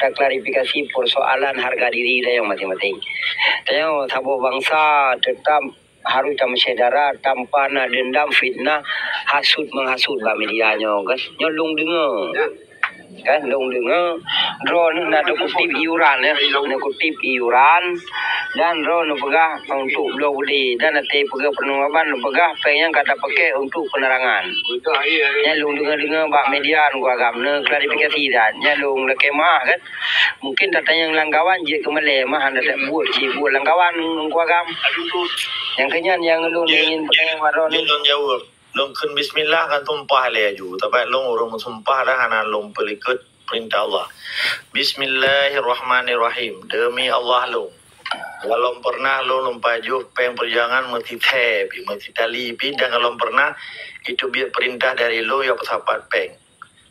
dan klarifikasi persoalan harga diri yang masing-masing. Tanya tabu bangsa tetap harus mesyedara tanpa nak dendam, fitnah, hasud menghasud ba medianya kan. Nyolong dengar. Kan long dengar drone nak kutip iuran ya, nak kutip iuran dan drone pegah untuk belau beli dan nanti pegah penunggaban pegah pengen kata pakai untuk penerangan. Ya long dengar bak media gua agam klarifikasi dan ya long lekemah kan. Mungkin datanya yang langgawan je kemale mah anda tak buat si buat langgawan gua agam. Yang kenyan yang long ingin pertanyaan waron ni jawab. Long kun bismillah kan tumpah le aju tapi long urung sumpah dah hana long pelikut perintah Allah. Bismillahirrahmanirrahim. Demi Allah long. Kalau pernah long paju peng perjuangan mesti tepi mesti tali pi dan kalau pernah itu biar perintah dari lo ya pesapat peng.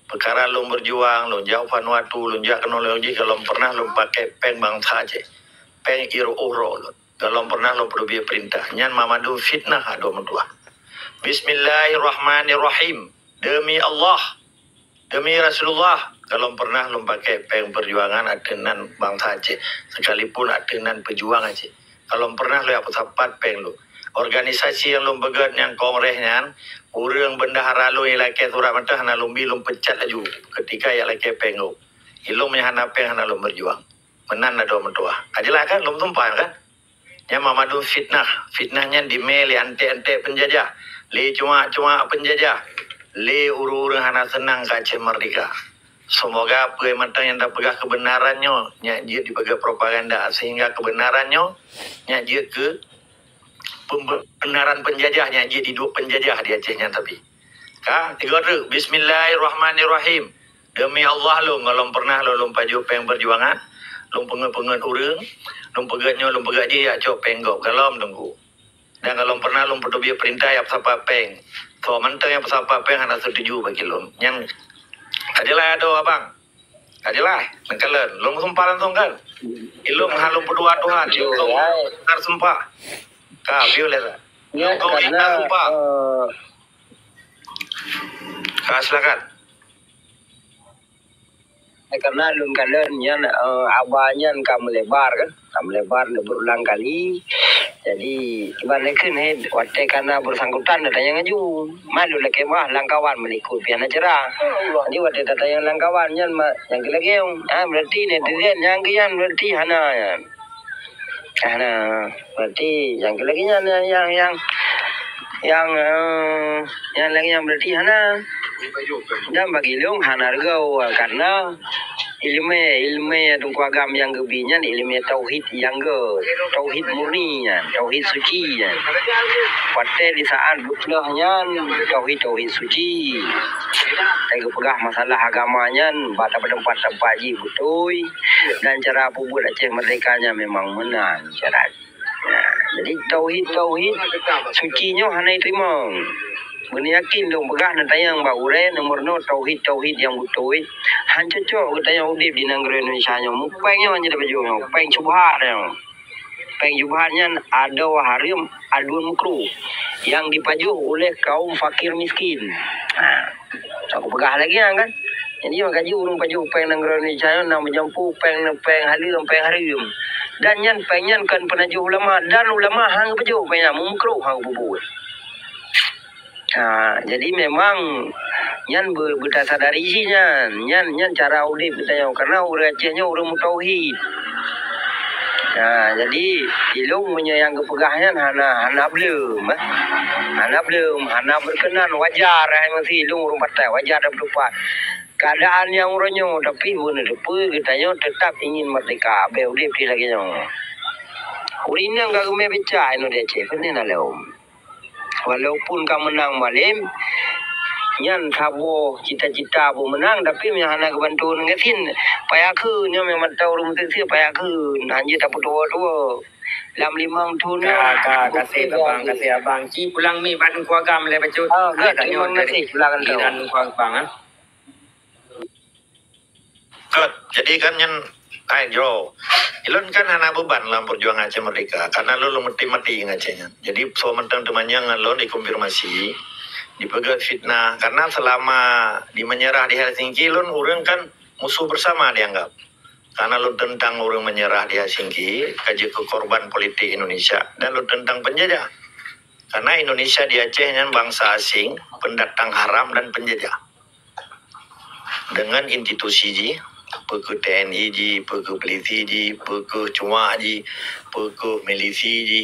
Perkara long berjuang long jauh panuatu long jak teknologi kalau pernah long pakai peng bangsa je. Peng iru uro long. Kalau pernah long perlu biar perintah. Nyan mamadu fitnah ado mentua. Bismillahirrahmanirrahim. Demi Allah, demi Rasulullah. Kalau pernah lu pakai peng perjuangan adenan bangsa aja, sekalipun adenan pejuang aja. Kalau pernah lu apa sapat peng lu. Organisasi yang lu begat yang kongrehnya, urang bendahara lu yang laki surat mentah hana lu bilum pecat laju. Ketika yang laki peng lu, ilmu hana peng hana lu berjuang. Menan ada mentua. Ajalah kan lu tumpah kan? Yang mamadu fitnah, fitnahnya di meli ante-ante penjajah. Le cuma penjajah. Le uru-uru hana senang kaca merdeka. Semoga apa yang dah pegang kebenarannya, dia dipegang propaganda sehingga kebenarannya dia ke pembenaran penjajahnya dia di dua penjajah di Acehnya tapi. Tiga tu. Bismillahirrahmanirrahim. Demi Allah lu kalau pernah lu paju peng perjuangan, lu pengen urang, lu pegat dia cok penggok kalau tunggu. Dan kalau pernah lu perlu perintah ya pasapa peng. So mentang yang pasapa peng hana setuju bagi lu. Yang adalah ada abang. Adalah nengkalan. Lu sumpah langsung kan. Ilmu halum berdua Tuhan. Lu harus sumpah. View lah. Kau ingat sumpah. Silakan. Karena lun kalian yang abahnya kamu lebar kan, kamu lebar berulang kali. Jadi balikin waktu karena bersangkutan datanya ngaju, malu lagi mah langkawan melikut piana cerah. Jadi waktu datanya langkawan yang lagi berarti netizen yang kian berarti hana berarti yang lagi yang lagi yang berarti hana. Dan bagi long hanargau karena ilmu dungku agam yang gebinyan ilmu tauhid yang tauhid murninya tauhid suci nya pada di saat butlahnya tauhid suci saya pegah masalah agamanya pada tempat ji betul dan cara buat Aceh merdekanya memang menang cara jadi tauhid sucinya hana terima. Bani yakin dong pegah nanti yang bau nomor tauhid yang betul. Hancur cok kita yang udip di negara Indonesia nya. Mupengnya hanya dapat jual. Peng subhat yang. Peng subhatnya ada waharim aduan mukru yang dipajuh oleh kaum fakir miskin. Aku pegah lagi kan. Jadi makanya urung pajuh peng negara Indonesia nya nama jampu peng harim. Dan yang pengyan kan penajuh ulama dan ulama hang pajuh pengnya mukru hang bubuh. Jadi memang nyan berdasar dari isinya nyan cara udip kita karena orang Acehnya orang mutauhid. Jadi ilung yang kepegahnya hana belum berkenan wajar masih ilung orang partai wajar dan berupa keadaan yang orangnya tapi benar kita tetap ingin merdeka udip lagi nya. Urina enggak keme beca ino dia Aceh benar lah. Walaupun kamu menang malam, nyan sabo cita-cita bu menang, tapi hana kebantuan ngasin. Payaku nya memang tahu rumah tu payaku, hanya tak tua. Lam limang tu na. Kasih abang. Ci pulang mi ban kuagam le bacut. Terima kasih pulang dan kuagam. Jadi kan yang ayo, ilon kan hana beban dalam perjuangan Aceh merdeka karena lo mati ngacehnya. Jadi so mentang temannya ngalon dikonfirmasi, dipegat fitnah karena selama di menyerah di Helsinki lon orang kan musuh bersama dianggap. Karena lu tentang orang menyerah di Helsinki, kaji ke korban politik Indonesia, dan lu tentang penjajah. Karena Indonesia di Aceh ini bangsa asing, pendatang haram dan penjajah. Dengan institusi ji, peke TNI ji, peke polisi ji, peke cuma ji, peke milisi ji,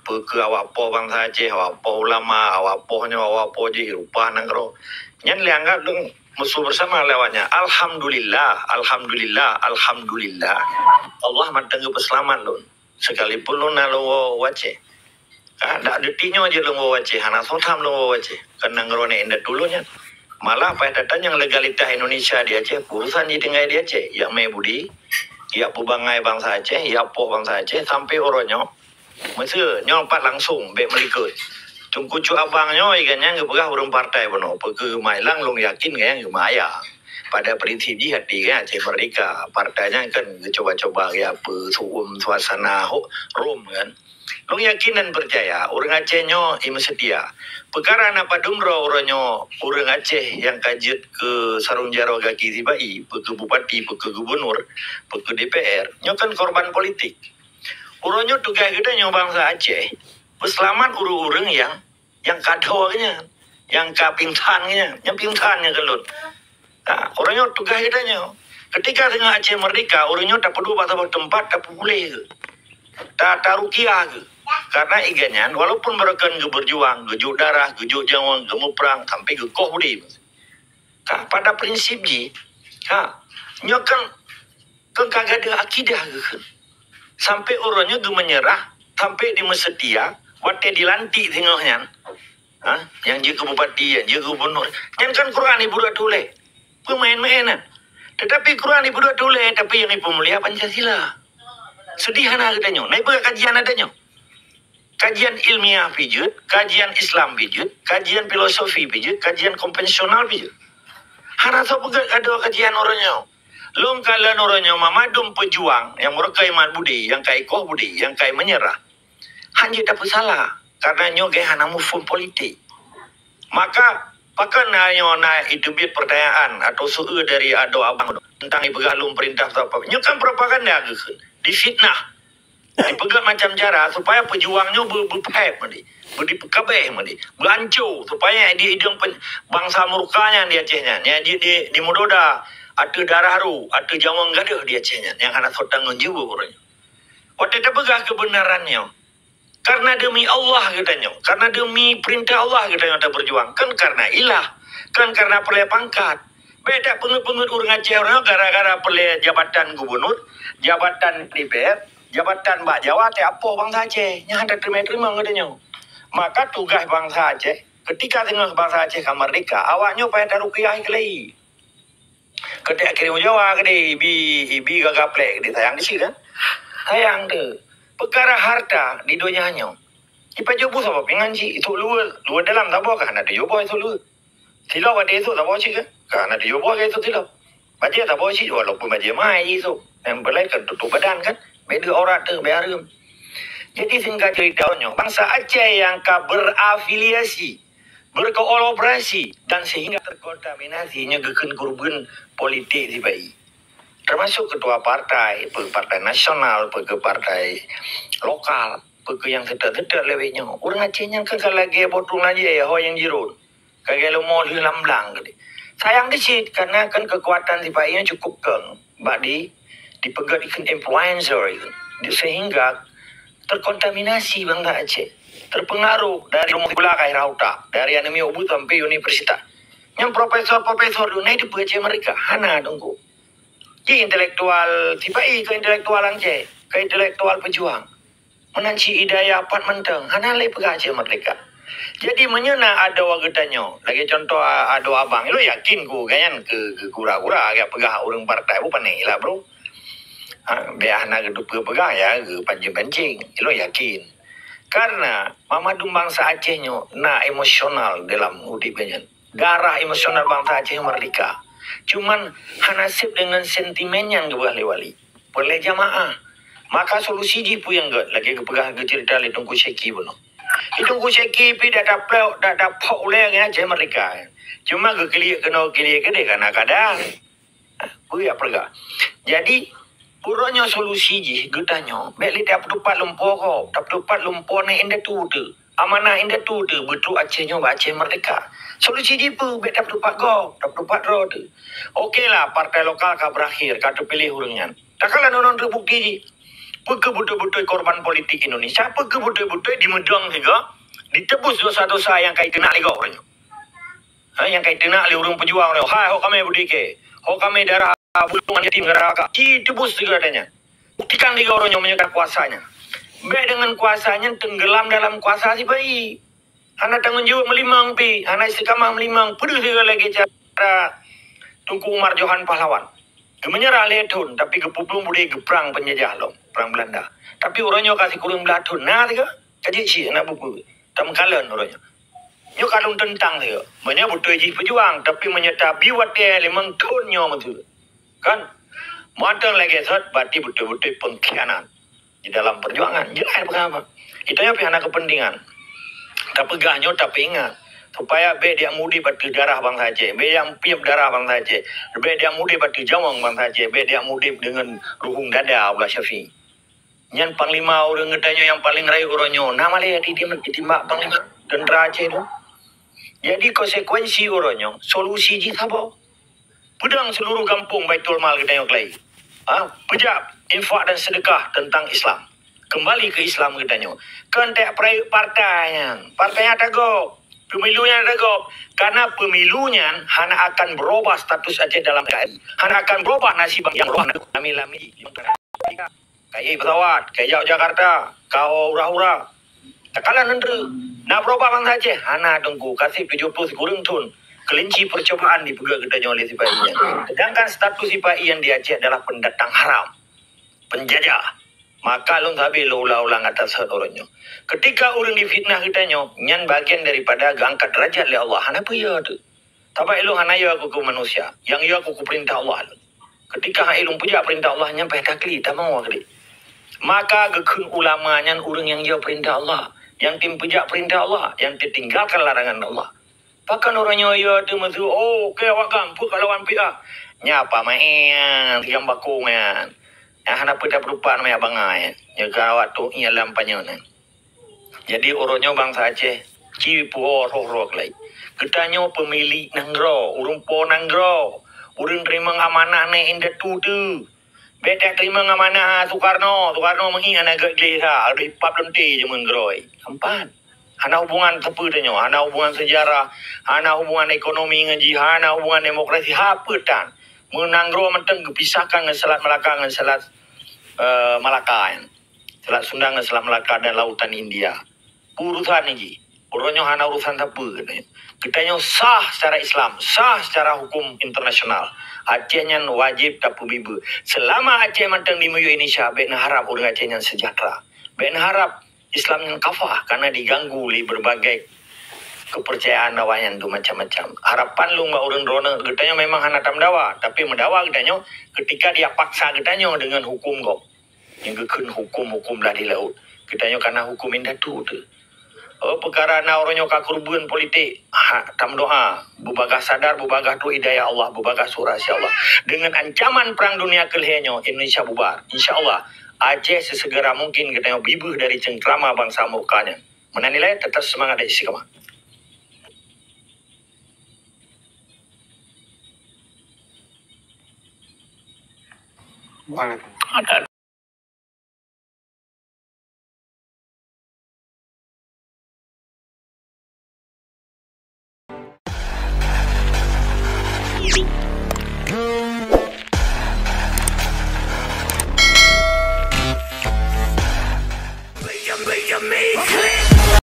peke awak po bangsa Aceh, awak po ulama, awak po ji, rupa nangro. Yang lianggap dong musuh bersama lewatnya. Alhamdulillah, alhamdulillah, alhamdulillah. Allah matang peselamat lun. Sekalipun lun nalo wace. Tak detiknya aja lu wace. Hana sotam lu wace. Karena ngerone indah dulunya. Malah apa datang yang legalitas Indonesia di Aceh. Urusan di tengah di Aceh. Ya mai budi. Ya pubangai bangsa Aceh. Ya poh bangsa Aceh. Sampai oronyo. Masa nyompat langsung. Bek melikut. Tungku cu abangnya ikannya ngepegah orang partai bono. Peke mailang long yakin kan maya. Pada prinsip di hati kan Aceh Merdeka. Partainya kan coba-coba ya suum suasana rom kan. Long yakin dan percaya orang Acehnya ima setia. Perkara napa dumro orangnya orang Aceh yang kajit ke sarung jaro kaki tibai, peke bupati, peke gubernur, peke DPR, nyokan korban politik. Orangnya tugas kita nyo bangsa Aceh. Selamat urung-urung yang kadonya, yang kapintannya, yang pintannya kelut. Nah, orangnya tugas kita nyo. Ketika tengah Aceh Merdeka, orangnya tak perlu pasal tempat, tak boleh ke. Tak rukiah ke. Karena igannya, walaupun mereka berjuang, gejuk darah, gejuk jawang, gemuk perang, sampai ke koh budi. Pada prinsip ji, nyokan kagak ada akidah ke. Sampai orangnya tu menyerah, sampai di mesetia, wate dilantik tengahnya. Yang dia ke bupati, yang dia ke gubernur. Yang kan Quran ibu dah tulis. Pemain-mainan. Tetapi Quran ibu dah tulis, tapi yang ibu mulia Pancasila. Sedih anak katanya. Naik berkat kajian adanya. Kajian ilmiah pijut, kajian Islam pijut, kajian filosofi pijut, kajian konvensional pijut. Hana so pegat ada kajian orangnya. Long kalan orangnya mamadum pejuang yang mereka iman budi, yang kai koh budi, yang kai menyerah. Hanya dapat salah karena nyoge hana mufum politik. Maka pakan na itu biar pertanyaan atau suhu dari ado abang tentang ibegalum perintah atau apa. Nyokan propaganda ke difitnah. Dipegang macam cara supaya pejuangnya berpaham berdipekabeh berancur supaya dia hidung bangsa murkanya di Acehnya. Yang di Mudoda ada darah haru, ada jawang gaduh di Acehnya yang anak sotang jiwa orangnya. Waktu dia pegang kebenarannya. Karena demi Allah katanya, karena demi perintah Allah katanya kita berjuang. Kan karena ilah, kan karena pelai pangkat. Beda pengut-pengut orang Aceh orang gara-gara pelai jabatan gubernur, jabatan DPR, jabatan Mbak Jawa, apa bangsa Aceh yang ada terima-terima katanya. Maka tugas bangsa Aceh, ketika tengah bangsa Aceh merdeka, awaknya payah tarukiah kelai. Ketika kirim Jawa kede, ibi gagaplek kede, sayang di sini kan? Sayang tu. Perkara harta di dunianya. Ipa jobo sama penganci itu luar dalam tak bawa kan ada jobo itu luar. Silau ada itu tak bawa sih kan? Kan ada jobo itu silau. Baca tak bawa sih walaupun baca mai itu. Yang belai kan tutup badan kan? Beda orang tu berum. Jadi singkat ceritanya, bangsa Aceh yang berafiliasi, berkolaborasi dan sehingga terkontaminasinya keken kurban politik di bayi. Termasuk ketua partai, partai nasional, partai lokal, yang sedang-sedang lewatnya. Orang Acehnya kan lagi botung aja ya, yang jirun. Kagak lo mau hilang belang. Sayang dikit, karena kan kekuatan si bayinya cukup kan. Badi dipegat ikan influencer itu. Sehingga terkontaminasi bangsa Aceh. Terpengaruh dari rumah belakang rauta, dari anime obu sampai universitas. Yang profesor-profesor dunia itu Aceh mereka, hana tunggu. Jadi intelektual, tiba-tiba ke intelektualan Aceh, ke intelektual pejuang. Menanci hidayah apa menteng, hanalai Aceh merdeka. Jadi menyena ada wagetannya. Lagi contoh ada abang, lo yakin ku ganyan ke kura-kura agak pegah orang partai, bukan nih lah bro. Biar nak geduk pegah ya, ke pancing-pancing, lo yakin. Karena mama bangsa Acehnya, emosional dalam udipnya. Darah emosional bangsa Aceh merdeka. Cuman hanasib dengan sentimennya yang wali boleh jamaah. Maka solusi jipu yang lagi kepegang ke cerita le tungku syeki bono. Tungku syeki pi dah dapat oleh yang Aceh merdeka. Cuma ke kelia kena kelia ke dia kadang-kadang. Ya perga. Jadi Urutnya solusi je getanya. Baik dia pertupat lumpur kau. Tak pertupat lumpur naik indah tu tu. Amanah indah tu tu. Betul Acehnya Aceh merdeka. Solusi je pun baik tak pertupat kau. Tak pertupat roh tu. Okeylah partai lokal kau berakhir. Kau terpilih urungnya. Tak kalah non terbukti je. Apa betul-betul korban politik Indonesia? Apa betul-betul di Medang juga ditebus dosa-dosa yang kait kena lagi orangnya. Yang kait kena oleh orang pejuang ni. Hai, hok kami berdike. Hok kami darah bulungan yatim negara kakak. Tebus juga adanya. Buktikan juga orangnya menyekat kuasanya. Baik dengan kuasanya tenggelam dalam kuasa si bayi. Anak tanggung jawab melimang pi. Anak istiqamah melimang. Pedus juga lagi cara Tunku Umar Johan pahlawan. Menyerah letun. Tapi kepupung boleh geprang penjajah lo. Perang Belanda. Tapi orangnya kasih kurung belatun. Nah tiga. Kaji cik nak buku. Tak mengkalan orangnya. Nyo kalung tentang dia. Banyak betul je pejuang. Tapi menyerta biwat dia lemang tunnya betul. Kan? Matang lagi set. Berarti betul-betul pengkhianat. Di dalam perjuangan. Jelas apa? Itu yang pihak kepentingan. Tak pegahnya tapi ingat. Supaya dia mudi batu darah bangsa Aceh. Yang piap darah bangsa Aceh. Dia mudi batu jawang bangsa Aceh. Dia mudi dengan ruhung dada ulah Syafi'i. Yang panglima orang ngetanya yang paling rayu orangnya. Nama dia ditimbak panglima tentera Aceh tu. Jadi konsekuensi orangnya. Solusi je apa? Pedang seluruh kampung Baitul Mal kita yang kelai. Pejap infak dan sedekah tentang Islam. Kembali ke Islam katanya. Kontak partainya. Partainya tegok. Pemilunya tegok. Karena pemilunya hanya akan berubah status Aceh dalam KM. Hanya akan berubah nasib yang roh. Lami-lami. Kayak pesawat. Kayak Jakarta. Kau hura-hura. Tak kalah nendera. Nak berubah bangsa Aceh. Hana tunggu. Kasih 70 kurang tun. Kelinci percobaan dipegang katanya oleh sipainya. Sedangkan status sipai yang di Aceh adalah pendatang haram. Penjajah. Maka lu sabi lu ulang atas orangnya. Ketika orang difitnah katanya, nyan bagian daripada angkat derajat oleh Allah. Kenapa ya tu? Tapi lu hana ya aku manusia. Yang ya aku perintah Allah. Ketika lu puja perintah Allah nyampe takli, tak mau kali. Maka gekun ulama nyan orang yang ya perintah Allah. Yang tim puja perintah Allah, yang ditinggalkan larangan Allah. Bahkan orangnya ya tu maksud, okey awak gampuk kalau lawan pihak. Nyapa main, tiang bakungan. Hana pun tak berupa namanya bangai. Ya kawat tu ia lampanya. Jadi orangnya bangsa Aceh cipu roh-roh lagi. Ketanya pemilik nanggro, urung po nanggro. Urung terima amanah ni indah tu. Betek terima amanah Soekarno mengingat agak gelera. Ada ipap lenti je menggeroi. Empat. Hana hubungan tepu tanya. Hana hubungan sejarah. Hana hubungan ekonomi ngaji. Hana hubungan demokrasi. Apa tan? Menanggro menteng kepisahkan dengan Selat Melaka dengan Selat Malaka. Selat Sunda dengan Selat Melaka dan Lautan India. Urusan ni. Orangnya hana urusan tepu katanya. Katanya sah secara Islam. Sah secara hukum internasional. Acehnya wajib tak bibu. Selama Aceh mentang di Melayu Indonesia, baik harap orang Acehnya sejahtera. Baik harap Islam yang kafah karena diganggu oleh berbagai kepercayaan dawayan tu macam-macam. Harapan lu mbak orang rona katanya memang hana tam dawa, tapi mendawa katanya ketika dia paksa katanya dengan hukum kau. Yang kekun hukum lah di laut. Katanya karena hukum indah tu. Perkara na orangnya kakurban politik. Tam doa. Bubagah sadar, bubagah tu hidayah Allah. Bubagah surah Allah. Dengan ancaman perang dunia kelihanya, Indonesia bubar. InsyaAllah, Aceh sesegera mungkin katanya bibuh dari cengkrama bangsa murkanya. Menanilai tetap semangat dan istiqamah. Ada. Go!